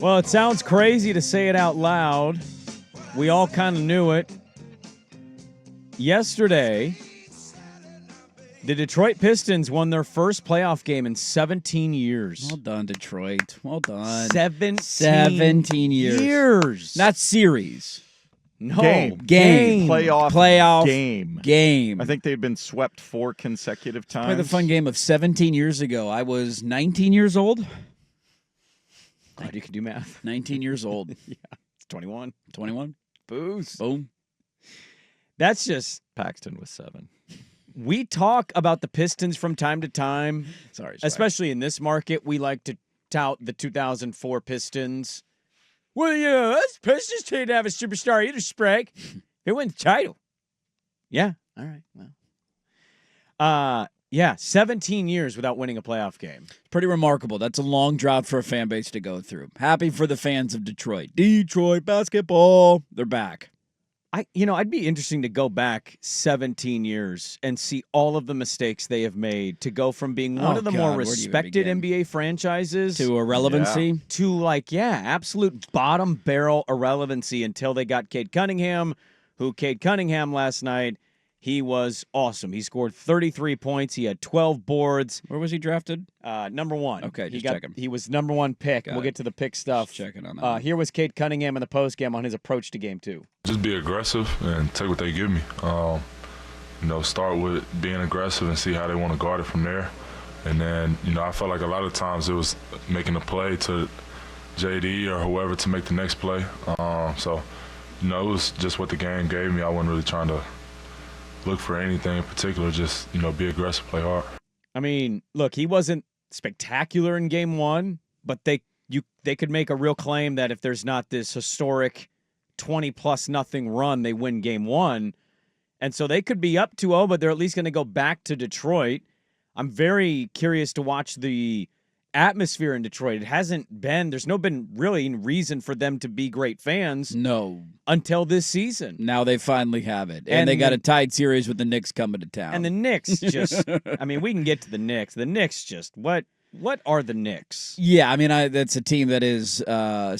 Well, it sounds crazy to say it out loud. We all kind of knew it. Yesterday, the Detroit Pistons won their first playoff game in 17 years. Well done, Detroit. Well done. 17 years. Not series. No. Game. Playoff Game. I think they've been swept 4 consecutive times. Play the fun game of 17 years ago. I was 19 years old. Glad you can do math. 19 years old. Yeah. It's 21. 21. Booze. Boom. That's just... Paxton was 7. We talk about the Pistons from time to time. Sorry. Especially in this market. We like to tout the 2004 Pistons. Well, yeah, that's Pistons team to have a superstar either, Sprague. They win the title. Yeah. All right. Well. Yeah, 17 years without winning a playoff game. Pretty remarkable. That's a long drought for a fan base to go through. Happy for the fans of Detroit. Detroit basketball. They're back. I'd be interesting to go back 17 years and see all of the mistakes they have made to go from being one of the more respected NBA franchises to irrelevancy to absolute bottom barrel irrelevancy until they got Cade Cunningham, last night, he was awesome. He scored 33 points. He had 12 boards. Where was he drafted? Number 1. Okay, just checking. He was number 1 pick. We'll get to the pick stuff. Just checking on that. Here was Cade Cunningham in the postgame on his approach to game 2. Just be aggressive and take what they give me. Start with being aggressive and see how they want to guard it from there. And then, I felt like a lot of times it was making a play to JD or whoever to make the next play. It was just what the game gave me. I wasn't really trying to look for anything in particular, just, be aggressive, play hard. I mean, look, he wasn't spectacular in game 1, but they could make a real claim that if there's not this historic 20+0 run, they win game 1. And so they could be up 2-0, but they're at least going to go back to Detroit. I'm very curious to watch the atmosphere in Detroit. It hasn't been, there's been really reason for them to be great fans. No. Until this season. Now they finally have it. And they got a tied series with the Knicks coming to town. And the Knicks just, we can get to the Knicks. The Knicks just, what are the Knicks? Yeah, that's a team that is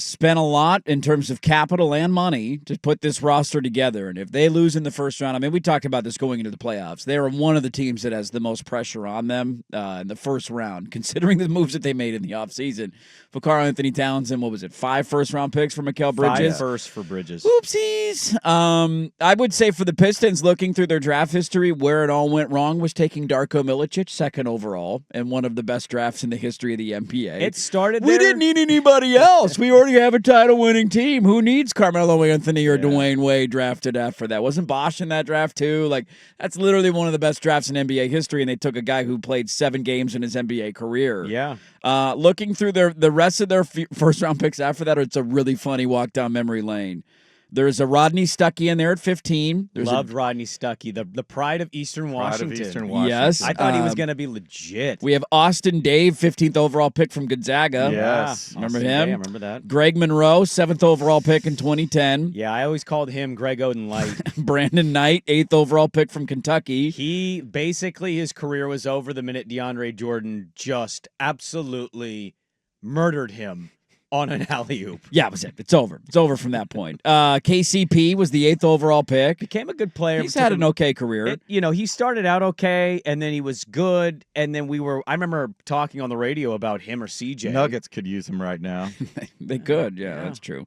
spent a lot in terms of capital and money to put this roster together. And if they lose in the first round, we talked about this going into the playoffs. They are one of the teams that has the most pressure on them in the first round, considering the moves that they made in the offseason. For Karl-Anthony Towns and 5 first-round picks for Mikal Bridges? 5 first for Bridges. Oopsies. I would say for the Pistons, looking through their draft history, where it all went wrong was taking Darko Milicic 2nd overall and one of the best drafts in the history of the NBA. It started there. We didn't need anybody else. We already have a title-winning team. Who needs Carmelo Anthony or Dwayne Wade drafted after that? Wasn't Bosh in that draft too? That's literally one of the best drafts in NBA history, and they took a guy who played 7 games in his NBA career. Yeah. Looking through the rest of their first-round picks after that, it's a really funny walk down memory lane. There's a Rodney Stuckey in there at 15. Loved Rodney Stuckey, the pride of Eastern Washington. Yes. I thought he was going to be legit. We have Austin Dave, 15th overall pick from Gonzaga. Yes. Remember Austin him? Day, I remember that. Greg Monroe, 7th overall pick in 2010. Yeah, I always called him Greg Oden Light. Brandon Knight, 8th overall pick from Kentucky. His career was over the minute DeAndre Jordan just absolutely murdered him on an alley-oop. Yeah, that was it. It's over. It's over from that point. KCP was the 8th overall pick. Became a good player. He's had an okay career. He started out okay, and then he was good, and then I remember talking on the radio about him or CJ. Nuggets could use him right now. They could, yeah, that's true.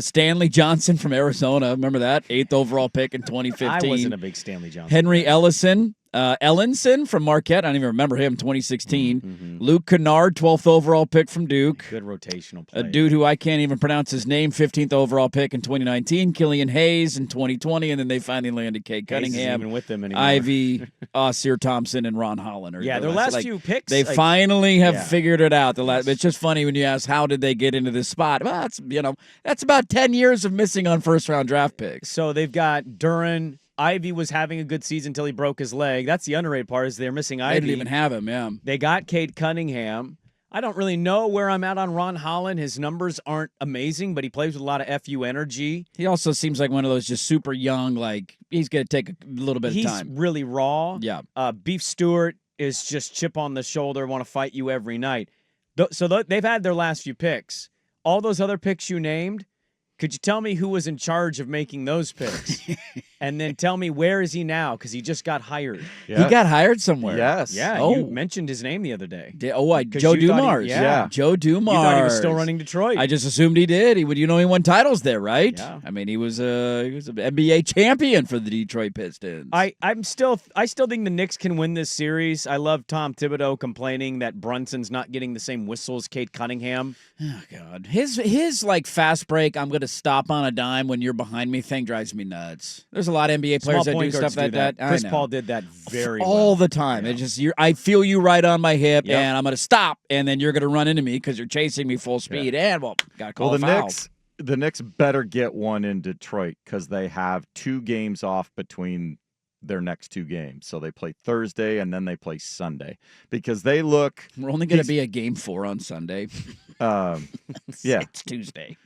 Stanley Johnson from Arizona. Remember that? 8th overall pick in 2015. I wasn't a big Stanley Johnson Henry fan. Ellenson from Marquette. I don't even remember him, 2016. Mm-hmm. Luke Kennard, 12th overall pick from Duke. Good rotational player. A dude who I can't even pronounce his name, 15th overall pick in 2019. Killian Hayes in 2020, and then they finally landed Cade Cunningham, even with them anymore. Ivy, Sear Thompson, and Ron Holland. Their last few picks. They finally have figured it out. It's just funny when you ask, how did they get into this spot? Well, that's about 10 years of missing on first-round draft picks. So they've got Duren. Ivy was having a good season until he broke his leg. That's the underrated part, is they're missing Ivy. They didn't even have him, yeah. They got Cade Cunningham. I don't really know where I'm at on Ron Holland. His numbers aren't amazing, but he plays with a lot of FU energy. He also seems like one of those just super young, he's going to take a little bit of time. He's really raw. Yeah. Beef Stewart is just chip on the shoulder, want to fight you every night. So they've had their last few picks. all those other picks you named, could you tell me who was in charge of making those picks? And then tell me, where is he now? Because he just got hired. Yeah. He got hired somewhere. Yes. Yeah, Oh. you mentioned his name the other day. Joe you thought Dumars. yeah. Joe Dumars. You thought he was still running Detroit. I just assumed he did. He won titles there, right? Yeah. I mean, he was an NBA champion for the Detroit Pistons. I still think the Knicks can win this series. I love Tom Thibodeau complaining that Brunson's not getting the same whistle as Cade Cunningham. Oh God, his like fast break. I'm going to stop on a dime when you're behind me thing drives me nuts. There's a lot of NBA players that do stuff like that. Chris Paul did that very all well. the time. Yeah. It's just I feel you right on my hip, Yep. and I'm going to stop, and then you're going to run into me because you're chasing me full speed, and got to call a foul. The Knicks better get one in Detroit because they have 2 games off between their next 2 games. So they play Thursday and then they play Sunday because they look. We're only going to be a game 4 on Sunday. Yeah, It's Tuesday.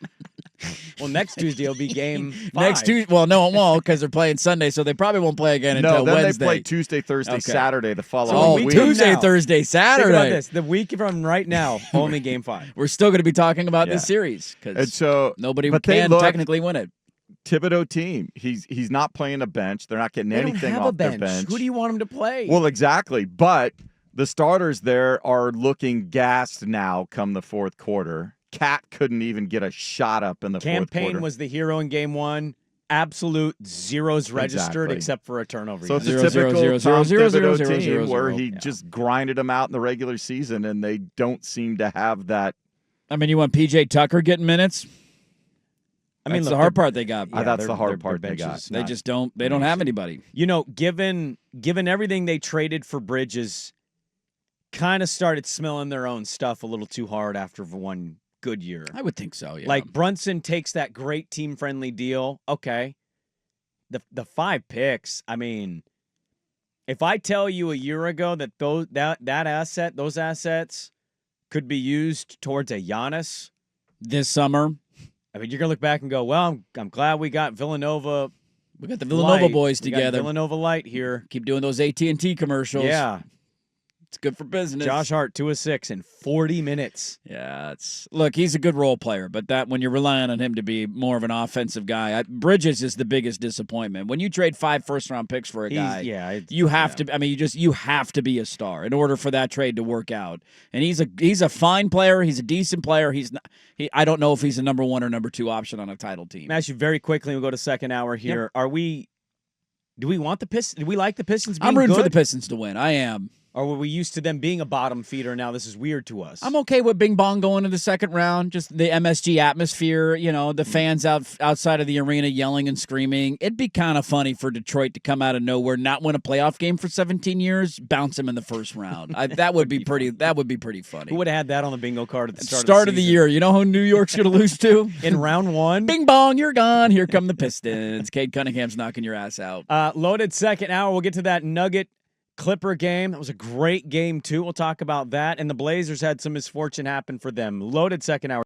Well, next Tuesday will be game 5. Next Tuesday. Well, no, it won't because they're playing Sunday, so they probably won't play again no, until then Wednesday. they play Tuesday, Thursday, Okay. Saturday the following Oh, week. Tuesday, now. Thursday, Saturday. Think about this. The week from right now, only game 5. We're still going to be talking about this Yeah. series And because so nobody but they can look- technically win it. Thibodeau team. He's not playing a bench. They're not getting They don't anything have off a bench. their bench. Who do you want him to play? Well, exactly. But the starters there are looking gassed now come the fourth quarter. Cat couldn't even get a shot up in the Cam fourth quarter. Payne was the hero in game 1. Absolute zeros registered Exactly. except for a turnover. So it's Zero, a zero, typical zero, Tom zero, zero, Thibodeau zero, team zero, where zero. he just grinded them out in the regular season, and they don't seem to have that. I mean, you want PJ Tucker getting minutes? I mean, That's look, the hard part they got. That's their- the hard their part they bench got. is They not- just don't. They don't have anybody. You know, given everything they traded for Bridges, kind of started smelling their own stuff a little too hard after one good year. I would think so. Yeah. Like Brunson takes that great team friendly deal. Okay. The 5 picks, I mean, if I tell you a year ago that those assets could be used towards a Giannis, this summer, I mean, you're gonna look back and go, well, I'm glad we got Villanova. we got the Villanova Light. boys We got together. Villanova Light here. Keep doing those AT&T commercials. Yeah. It's good for business. Josh Hart, 2 of 6 in 40 minutes. Yeah, look, he's a good role player, but that when you're relying on him to be more of an offensive guy, Bridges is the biggest disappointment. When you trade 5 first-round picks for a guy, you have to. I mean, you have to be a star in order for that trade to work out. And he's a fine player. He's a decent player. I don't know if he's a number 1 or number 2 option on a title team. Ask you very quickly. We'll go to second hour here. Yep. Do we want the Pistons? Do we like the Pistons being I'm rooting good? for the Pistons to win. I am. Or were we used to them being a bottom feeder? Now this is weird to us. I'm okay with Bing Bong going to the second round. Just the MSG atmosphere, the fans outside of the arena yelling and screaming. It'd be kind of funny for Detroit to come out of nowhere, not win a playoff game for 17 years, bounce them in the first round. That would be pretty. That would be pretty funny. Who would have had that on the bingo card at the start of the year? You know who New York's going to lose to in round 1? Bing Bong, you're gone. Here come the Pistons. Cade Cunningham's knocking your ass out. Loaded second hour. We'll get to that Nugget Clipper game. That was a great game, too. We'll talk about that. And the Blazers had some misfortune happen for them. Loaded second hour.